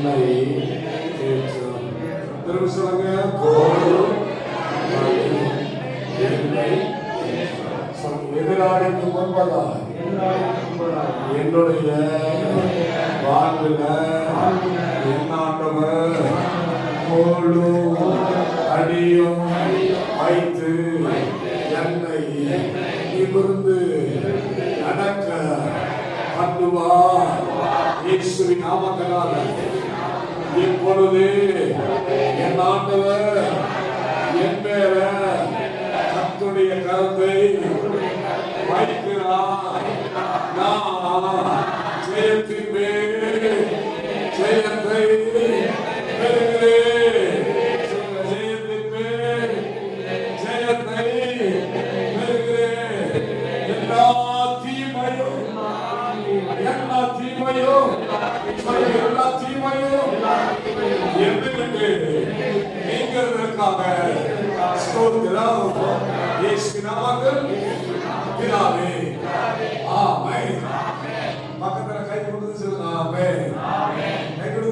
என்னை தேற்றும். திரும்ப சொல்லுங்க. கோலும் என்னை எதிராளிக்கு முன்பதாய் என்னுடைய வாழ்வில் என் ஆண்டவர் கோலும் அடியும் வைத்து என்னை நிமிர்ந்து நடக்க பண்ணுவார். இயேசுவின் நாமத்தினால இப்பொழுது என் ஆண்டவர் என் மேல கர்த்தருடைய கரத்தை வைக்கிறார். நான் ஜெயத்தின் மேல் ஜெயத்தை பெறுகிறேன். ஜெயத்தின் மேல் ஜெயத்தை பெறுகிறேன். எல்லா தீமையும் எதிர்த்து நீங்கிறதற்காக ஸ்தோத்திரம். இயேசு நாமத்தில் பிதாவே. ஆமென். பக்கத்துல கை கொடுத்து சொல்லுங்க. ஆமென்.